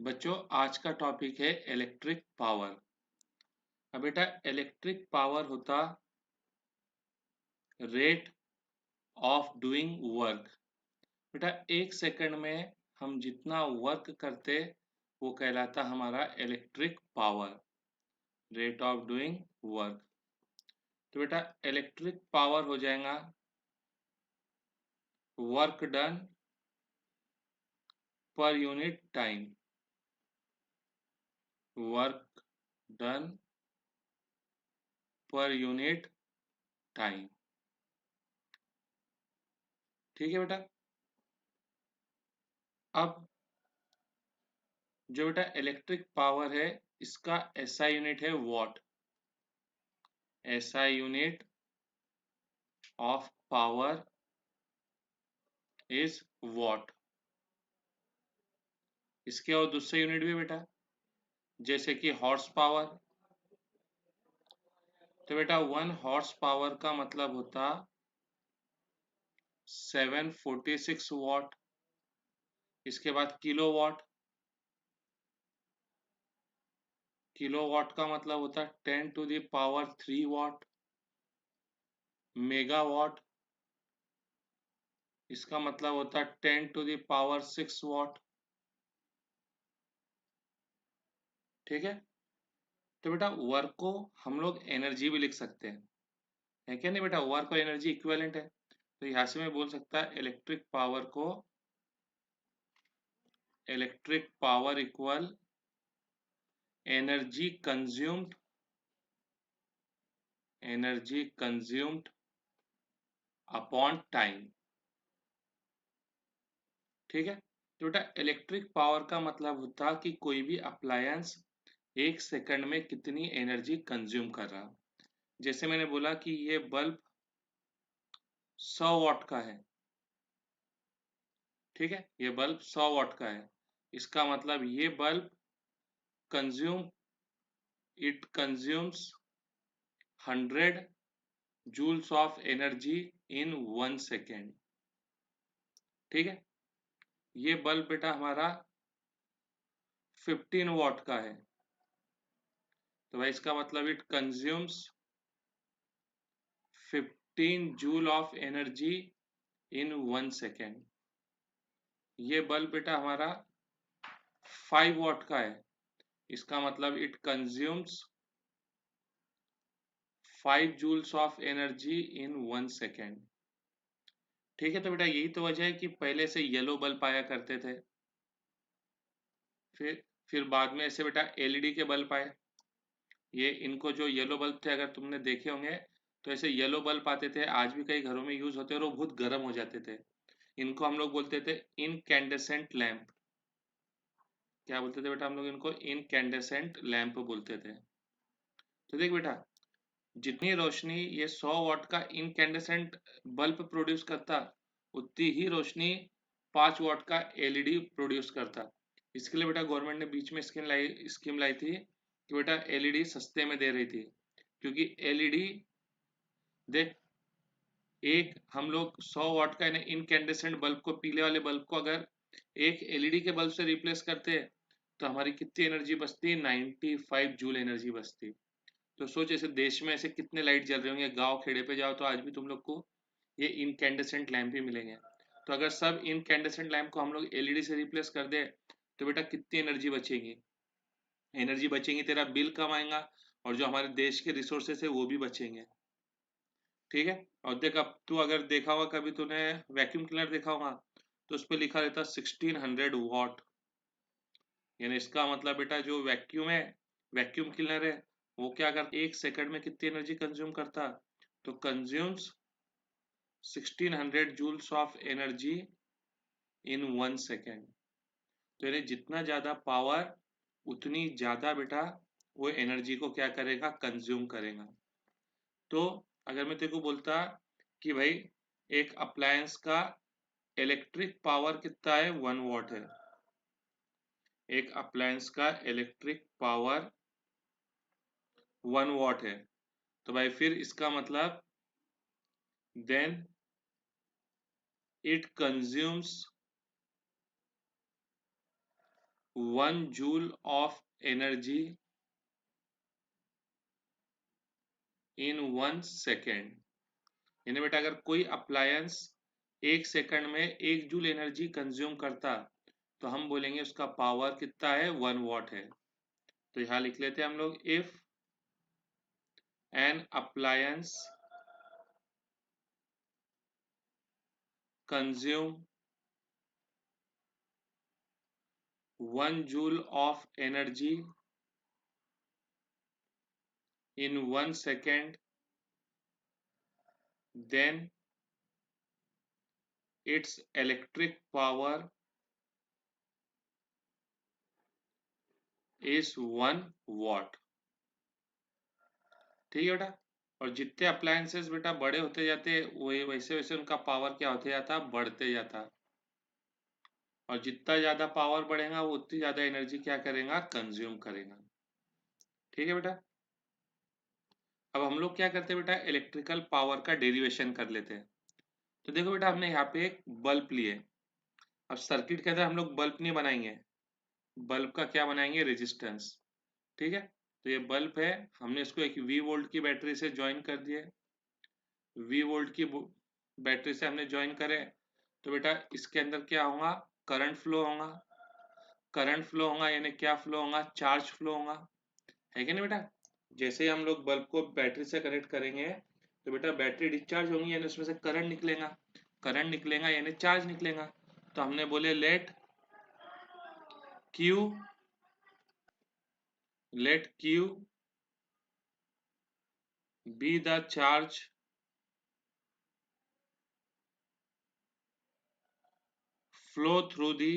बच्चों आज का टॉपिक है इलेक्ट्रिक पावर। अब बेटा इलेक्ट्रिक पावर होता रेट ऑफ डूइंग वर्क। बेटा एक सेकंड में हम जितना वर्क करते वो कहलाता हमारा electric power, rate of doing work. तो बेटा इलेक्ट्रिक पावर हो जाएगा work done per unit time, work done per unit time. ठीक है बेटा। अब जो बेटा इलेक्ट्रिक पावर है इसका एसआई यूनिट है what. SI unit of power is what. इसके और दूसरे यूनिट भी बेटा, जैसे कि हॉर्स पावर। तो बेटा 1 हॉर्स पावर का मतलब होता 746 वॉट। इसके बाद किलो वॉट, किलो वॉट का मतलब होता 10⁻³ वॉट। मेगा वॉट, इसका मतलब होता 10⁻6 वॉट। ठीक है। तो बेटा वर्क को हम लोग एनर्जी भी लिख सकते हैं, है क्या नहीं बेटा। वर्क और एनर्जी इक्विवेलेंट है, तो यहाँ से मैं बोल सकता इलेक्ट्रिक पावर को electric power equal energy consumed, energy consumed upon time. ठीक है। तो बेटा इलेक्ट्रिक पावर का मतलब होता कि कोई भी अप्लायंस एक सेकंड में कितनी एनर्जी कंज्यूम कर रहा। जैसे मैंने बोला कि ये बल्ब 100 वॉट का है। ठीक है, ये बल्ब 100 वॉट का है। इसका मतलब ये bulb consume it consumes 100 joules of energy in 1 second. ठीक है। ये बल्ब बेटा हमारा 15 वॉट का है, तो भाई इसका मतलब it consumes 15 joule of energy in 1 second. ये बल्ब बेटा हमारा 5 वॉट का है, इसका मतलब it consumes 5 joules of energy in 1 second. ठीक है। तो बेटा यही तो वजह है कि पहले से येलो बल्ब आया करते थे, फिर फिर बाद में ऐसे बेटा एलईडी के बल्ब आए। ये इनको जो येलो बल्ब थे, अगर तुमने देखे होंगे तो ऐसे येलो बल्ब आते थे, आज भी कई घरों में यूज होते हैं और वो बहुत गर्म हो जाते थे। इनको हम लोग बोलते थे इनकैंडेसेंट लैंप। क्या बोलते थे बेटा हम लोग इनको? इनकैंडेसेंट लैंप बोलते थे। तो देख बेटा, जितनी रोशनी ये 100 वॉट का इनकैंडेसेंट बल्ब प्रोड्यूस करता, उतनी ही रोशनी 5 वॉट का एलईडी प्रोड्यूस करता। इसके लिए बेटा गवर्नमेंट ने बीच में स्कीम लाई थी कि बेटा एलईडी सस्ते में दे रही थी, क्योंकि एलईडी देख, एक हम लोग 100 वॉट का इनकैंडेसेंट बल्ब को, पीले वाले बल्ब को अगर एक एलईडी के बल्ब से रिप्लेस करते तो हमारी कितनी एनर्जी बचती? 95 जूल एनर्जी बचती। तो सोच ऐसे देश में ऐसे कितने लाइट जल रहे होंगे, गांव खेड़े पे जाओ तो आज भी तुम लोग को ये इनकैंडेसेंट लैंप ही मिलेंगे। तो अगर सब इनकैंडेसेंट लैंप को हम लोग एलईडी से रिप्लेस कर दे तो बेटा कितनी एनर्जी बचेगी? एनर्जी बचेगी, तेरा बिल कम आएगा और जो हमारे देश के रिसोर्सेस है वो भी बचेंगे। ठीक है। और देख, अब तू अगर देखा होगा, कभी तूने वैक्यूम क्लीनर देखा होगा तो उस पर लिखा रहता 1600 वॉट। यानी इसका मतलब बेटा जो वैक्यूम है, वैक्यूम क्लीनर है, वो क्या करता, एक सेकंड में कितनी एनर्जी कंज्यूम करता? तो consumes 1600 joules of energy in 1 second. तो यानी जितना ज़्यादा पावर, उतनी ज़्यादा बेटा वो एनर्जी को क्या करेगा? कंज्यूम करेगा। तो अगर मैं तेरे को बोलता कि भाई एक अप्लायंस का इलेक्ट्रिक पावर कितना है? 1 वॉट है। एक अप्लायंस का इलेक्ट्रिक पावर 1 वॉट है, तो भाई फिर इसका मतलब then it consumes 1 joule of energy in 1 second. यानी बेटा अगर कोई अप्लायंस 1 सेकंड में 1 जूल एनर्जी कंज्यूम करता तो हम बोलेंगे उसका पावर कितना है, 1 वॉट है। तो यहाँ लिख लेते हैं हम लोग, if an appliance consume 1 joule of energy in 1 second, then its electric power is 1 watt। ठीक है बेटा। और जितने अप्लायंसेस बेटा बड़े होते जाते वही वैसे वैसे उनका पावर क्या होते जाता, बढ़ते जाता। और जितना ज्यादा पावर बढ़ेगा वो उतनी ज्यादा एनर्जी क्या करेगा, कंज्यूम करेगा। ठीक है बेटा। अब हम लोग क्या करते हैं बेटा, इलेक्ट्रिकल पावर का डेरिवेशन कर लेते हैं। तो देखो बेटा हमने यहाँ पे एक बल्ब लिए। अब सर्किट के अंदर हम लोग बल्ब नहीं बनाएंगे, बल्ब का क्या बनाएंगे, रेजिस्टेंस। ठीक है। तो ये बल्ब है, हमने इसको एक V वोल्ट की बैटरी से ज्वाइन कर दिए। V वोल्ट की बैटरी से हमने ज्वाइन करे तो बेटा इसके अंदर क्या होगा, करंट फ्लो होगा। करंट फ्लो होगा यानी क्या फ्लो होगा, चार्ज फ्लो होगा, है कि नहीं बेटा। जैसे ही हम लोग बल्ब को बैटरी से कनेक्ट करेंगे तो बेटा बैटरी डिस्चार्ज होगी यानी उसमें से करंट निकलेगा। करंट निकलेगा यानी चार्ज निकलेगा। तो हमने बोले let q be the charge flow through the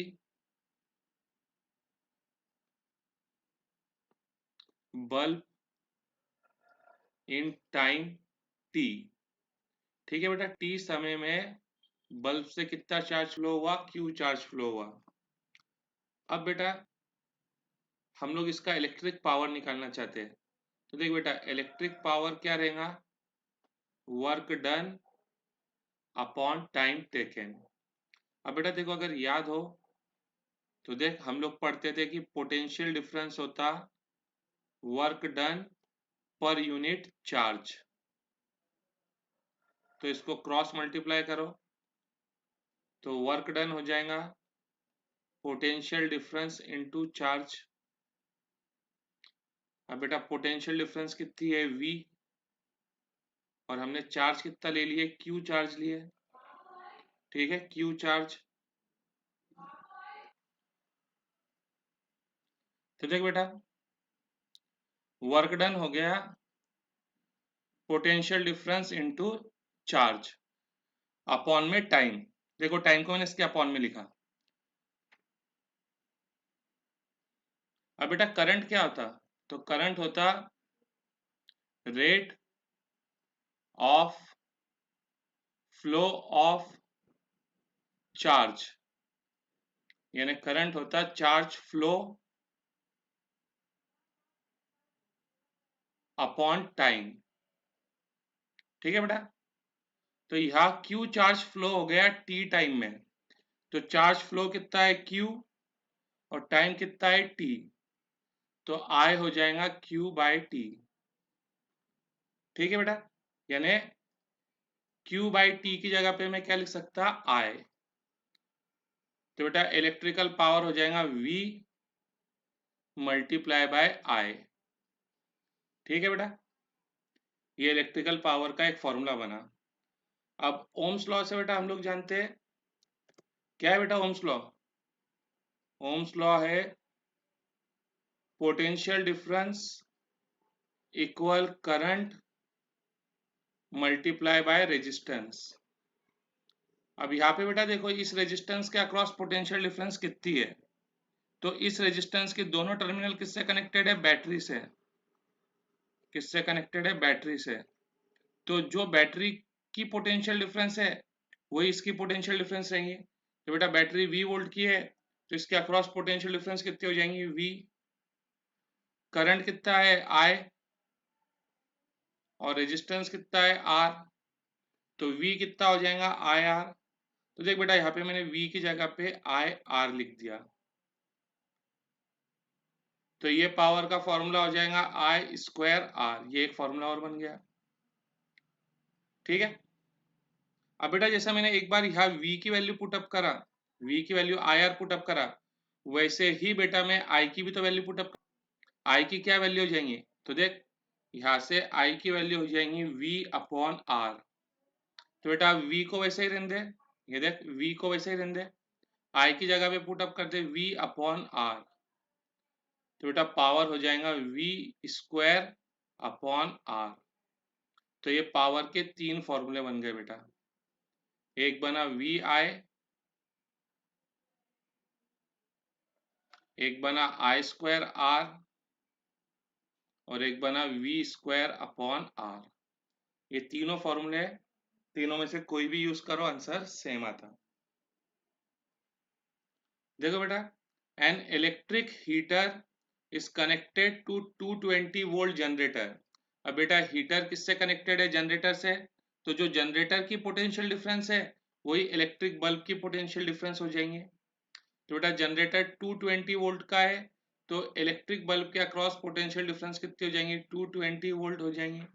bulb in time t। ठीक है बेटा, t समय में बल्ब से कितना चार्ज फ्लो हुआ, q चार्ज फ्लो हुआ। अब बेटा हम लोग इसका इलेक्ट्रिक पावर निकालना चाहते हैं। तो देख बेटा इलेक्ट्रिक पावर क्या रहेगा, work done upon time taken. अब बेटा देखो अगर याद हो तो देख हम लोग पढ़ते थे कि पोटेंशियल डिफरेंस होता work done per unit charge. तो इसको क्रॉस मल्टीप्लाई करो तो वर्क डन हो जाएगा पोटेंशियल डिफरेंस इनटू चार्ज। अब बेटा पोटेंशियल डिफरेंस कितनी है, V, और हमने चार्ज कितना ले लिए, Q चार्ज लिए। ठीक है, Q चार्ज। तो देख बेटा वर्क डन हो गया potential difference into charge upon में टाइम। देखो टाइम को मैंने इसके अपॉन में लिखा। अब बेटा करंट क्या होता, तो करंट होता rate of flow of charge, यानी करंट होता चार्ज फ्लो अपॉन टाइम। ठीक है बेटा। तो यहाँ Q चार्ज फ्लो हो गया T टाइम में, तो चार्ज फ्लो कितना है Q और टाइम कितना है T, तो I हो जाएगा Q बाई T। ठीक है बेटा, यानी Q बाई T की जगह पे मैं क्या लिख सकता, I। तो बेटा इलेक्ट्रिकल पावर हो जाएगा V मल्टीप्लाई बाय I। ठीक है बेटा, ये इलेक्ट्रिकल पावर का एक फॉर्मूला बना। अब ओम्स लॉ से बेटा हम लोग जानते हैं क्या है बेटा ओम्स लॉ। ओम्स लॉ है potential difference equal current multiply by resistance. अब यहाँ पे बेटा देखो इस रेजिस्टेंस के अक्रॉस पोटेंशियल डिफरेंस कितनी है, तो इस रेजिस्टेंस के दोनों टर्मिनल किससे कनेक्टेड है, बैटरी से। किससे कनेक्टेड है, बैटरी से। तो जो बैटरी की पोटेंशियल डिफरेंस है वही इसकी पोटेंशियल डिफरेंस रहेंगी। तो बेटा बैटरी V वोल्ट की है तो इसके अक्रॉस पोटेंशियल डिफरेंस कितनी हो जाएंगी, V। करंट कितना है, I, और रेजिस्टेंस कितना है, R। तो V कितना हो जाएगा, IR। तो देख बेटा यहाँ पे मैंने V की जगह पे IR लिख दिया। तो ये पावर का फॉर्मूला हो जाएगा I स्क्वायर R, ये एक फॉर्मूला और बन गया। ठीक है, अब बेटा जैसा मैंने एक बार यहाँ V की वैल्यू पुटअप करा, V की वैल्यू IR पुटअप करा, वैसे ही बेटा मैं I की भी तो वैल्यू पुटअप, I की क्या वैल्यू हो जाएंगी, तो देख यहाँ से I की वैल्यू हो जाएंगी V अपॉन R। तो बेटा V को वैसे ही रहने दे, ये देख V को वैसे ही रहने दे, I की जगह पे पुटअप कर दे V अपॉन R। तो बेटा पावर हो जाएगा V स्क्वायर अपॉन R। तो ये पावर के तीन फॉर्मूले बन गए बेटा, एक बना VI, एक बना I स्क्वायर R, और एक बना V स्क्वायर अपॉन R। ये तीनों फॉर्मूले, तीनों में से कोई भी यूज करो आंसर सेम आता। देखो बेटा, an electric heater is connected to 220 volt generator. अब बेटा हीटर किससे कनेक्टेड है, जनरेटर से, तो जो जनरेटर की पोटेंशियल डिफरेंस है वही इलेक्ट्रिक बल्ब की पोटेंशियल डिफरेंस हो जाएंगे। तो बेटा जनरेटर 220 वोल्ट का है, तो इलेक्ट्रिक बल्ब के अक्रॉस पोटेंशियल डिफरेंस कितनी हो जाएंगी, 220 वोल्ट हो जाएंगे।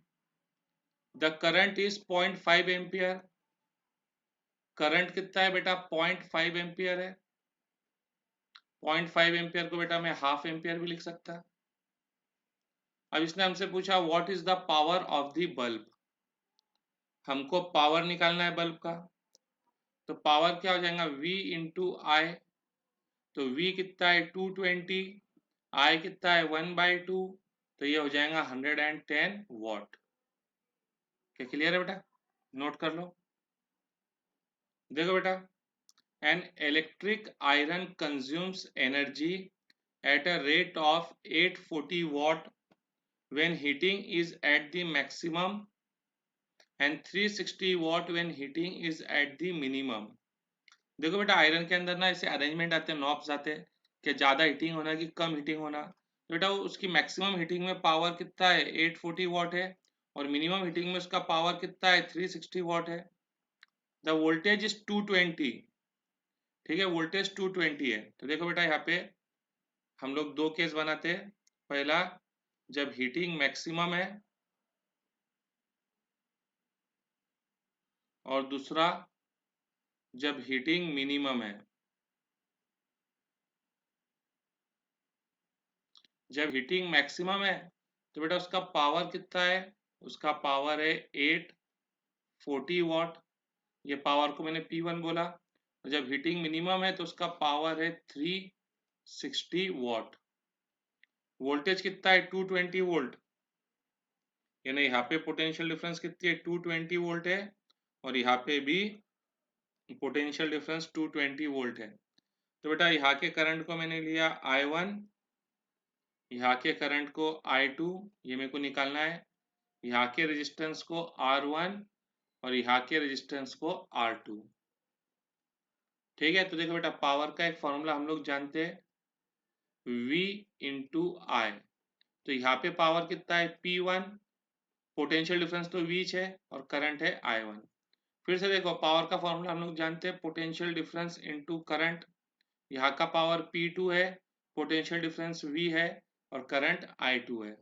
The current is 0.5 ampere, current कितना है बेटा, 0.5 एम्पियर है। 0.5 एम्पियर को बेटा मैं हाफ एम्पियर भी लिख सकता। अब इसने हमसे पूछा what is the power of the bulb, हमको पावर निकालना है बल्ब का, तो पावर क्या हो जाएगा V इंटू आई। तो V कितना है 220, I कितना है 1/2, तो ये हो जाएगा 110 वॉट। क्या क्लियर है बेटा, नोट कर लो। देखो बेटा, an electric iron consumes energy at a rate of 840 what when heating is at the maximum and 360 watt when heating is at the minimum। देखो बेटा आयरन के अंदर ना ऐसे अरेंजमेंट आते हैं, नॉब्स आते हैं कि ज़्यादा हीटिंग होना कि कम हीटिंग होना। तो बेटा उसकी मैक्सिमम हीटिंग में पावर कितना है 840 वॉट है, और मिनिमम हीटिंग में उसका पावर कितना है 360 वॉट है। द वोल्टेज इज 220, ठीक है, वोल्टेज 220 है। तो देखो बेटा यहाँ पे हम लोग दो केस बनाते हैं, पहला जब हीटिंग मैक्सिमम है, और दूसरा जब हीटिंग मिनिमम है। जब हीटिंग मैक्सिमम है तो बेटा उसका पावर कितना है, उसका पावर है 840 वॉट, ये पावर को मैंने P1 बोला। और जब हीटिंग मिनिमम है तो उसका पावर है 360 वॉट। वोल्टेज कितना है 220 वोल्ट, यानी यहाँ पे पोटेंशियल डिफरेंस कितनी है 220 वोल्ट है, और यहाँ पे भी पोटेंशियल डिफरेंस 220 वोल्ट है। तो बेटा यहाँ के करंट को मैंने लिया I1, यहाँ के करंट को I2, ये मेरे को निकालना है, यहाँ के रेजिस्टेंस को R1 और यहाँ के रेजिस्टेंस को R2। ठीक है, तो देखो बेटा पावर का एक फॉर्मूला हम लोग जानते हैं V इंटू आई। तो यहाँ पे पावर कितना है P1, पोटेंशियल डिफरेंस तो V है और करंट है I1। फिर से देखो पावर का फॉर्मूला हम लोग जानते हैं पोटेंशियल डिफरेंस इंटू करंट, यहाँ का पावर P2 है, पोटेंशियल डिफरेंस V है और करंट I2 है।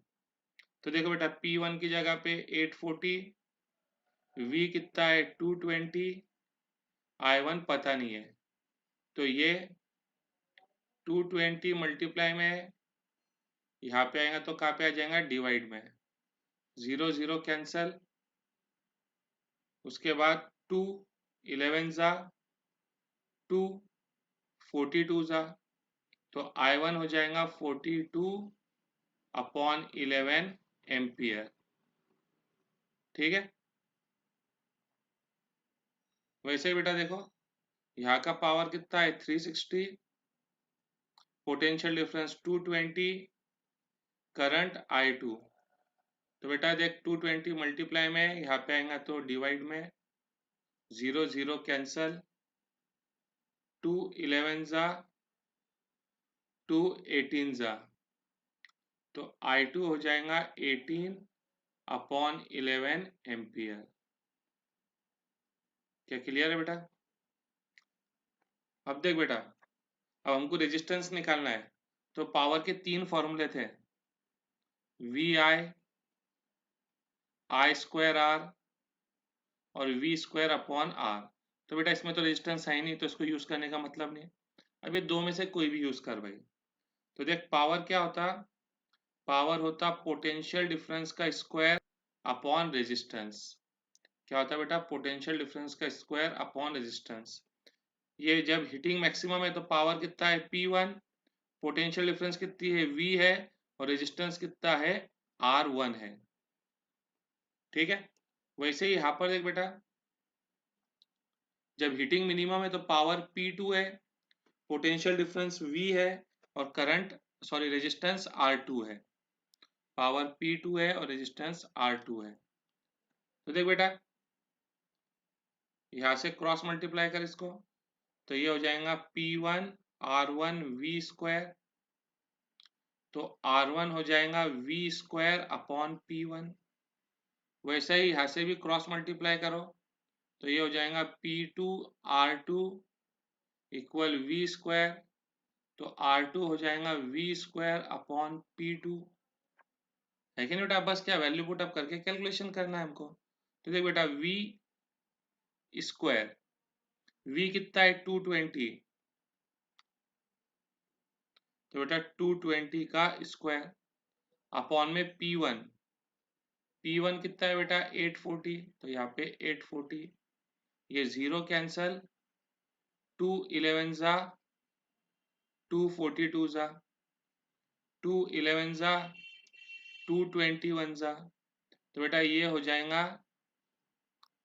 तो देखो बेटा P1 की जगह पे 840, V कितना है 220, I1 पता नहीं है, तो ये 220 मल्टीप्लाई में यहाँ पे आएगा तो कहाँ पे आ जाएगा डिवाइड में, 0 0 कैंसल, उसके बाद 2 11 जा 2 42 जा, तो I1 हो जाएगा 42 अपॉन 11 एम्पियर। ठीक है, वैसे ही बेटा देखो यहाँ का पावर कितना है 360, पोटेंशियल डिफरेंस 220, करंट I2। तो बेटा देख 220 मल्टीप्लाई में यहाँ पे आएगा तो डिवाइड में, 0 0 कैंसल, 2 11 जा 2 18 जा, तो I2 हो जाएगा 18 अपॉन 11 एम्पियर। क्या क्लियर है बेटा, अब देख बेटा अब हमको रेजिस्टेंस निकालना है, तो पावर के 3 फॉर्मूले थे, VI, I²R और V²/R। तो बेटा इसमें तो रेजिस्टेंस है ही नहीं, तो इसको यूज करने का मतलब नहीं। अब ये दो में से कोई भी यूज कर भाई। तो देख पावर क्या होता, पावर होता पोटेंशियल डिफरेंस का स्क्वायर अपॉन रेजिस्टेंस। क्या होता है बेटा, पोटेंशियल डिफरेंस का स्क्वायर अपॉन रेजिस्टेंस। ये जब हीटिंग मैक्सिमम है तो पावर कितना है P1, पोटेंशियल डिफरेंस कितनी है V है, और रेजिस्टेंस कितना है R1 है। ठीक है, वैसे ही यहाँ पर देख बेटा, जब हीटिंग मिनिमम है तो पावर P2 है, पोटेंशियल डिफरेंस V है, और करंट सॉरी रेजिस्टेंस R2 है। पावर P2 है और रेजिस्टेंस R2 है। तो देख बेटा, यहाँ से क्रॉस मल्टीप्लाई कर इसको, तो ये हो जाएगा P1 R1 V², तो R1 हो जाएगा V²/P1। वैसे ही यहाँ से भी क्रॉस मल्टीप्लाई करो, तो ये हो जाएगा P2 R2 इक्वल V², तो R2 हो जाएगा V²/P2। है कि नहीं बेटा, बस क्या वैल्यू पुट अप करके कैलकुलेशन करना है हमको। तो देख बेटा V², V कितना है 220, तो बेटा 220 का स्क्वायर अपॉन में P1, P1 कितना है बेटा 840, तो यहाँ पे 840, ये 0 कैंसल, 2 11 जा 242 जा, 2 11 जा 221 जा, तो बेटा ये हो जाएगा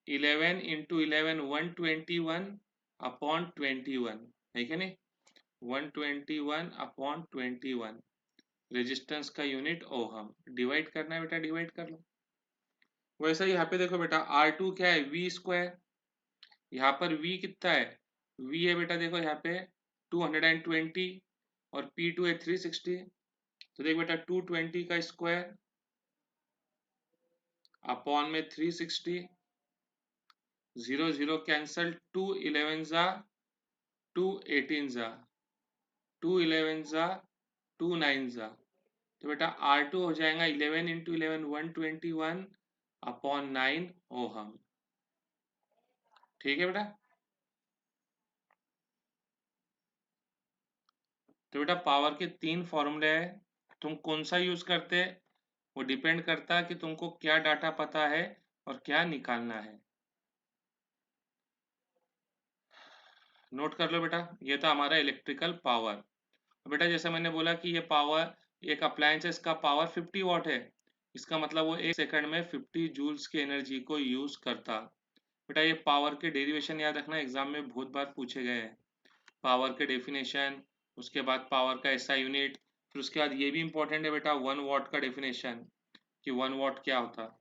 11 इंटू 11 121/21, है कि नहीं, 121/21। रेजिस्टेंस का यूनिट ओहम, डिवाइड करना है बेटा, डिवाइड कर लो। वैसे यहाँ पे देखो बेटा R2 क्या है V², यहाँ पर V कितना है, V है बेटा देखो यहाँ पे 220 और P2 है 360। तो देख बेटा 220 का स्क्वायर अपॉन में 360, 0 0 कैंसल, 2 11 जा 2 18 जा 2 11 जा 2 9 जा, तो बेटा R2 हो जाएगा 11 इंटू 11 121/9 ओहम। ठीक है बेटा, तो बेटा पावर के 3 फॉर्मूले हैं, तुम कौन सा यूज करते हैं वो डिपेंड करता है कि तुमको क्या डाटा पता है और क्या निकालना है। नोट कर लो बेटा, ये था हमारा इलेक्ट्रिकल पावर। बेटा जैसे मैंने बोला कि ये पावर, एक अप्लायंसेस का पावर 50 वाट है, इसका मतलब वो 1 सेकंड में 50 जूल्स की एनर्जी को यूज करता। बेटा ये पावर के डेरिवेशन याद रखना, एग्जाम में बहुत बार पूछे गए हैं। पावर के डेफिनेशन, उसके बाद पावर का एसआई यूनिट, फिर उसके बाद ये भी इंपॉर्टेंट है बेटा 1 वाट का डेफिनेशन, कि 1 वाट क्या होता।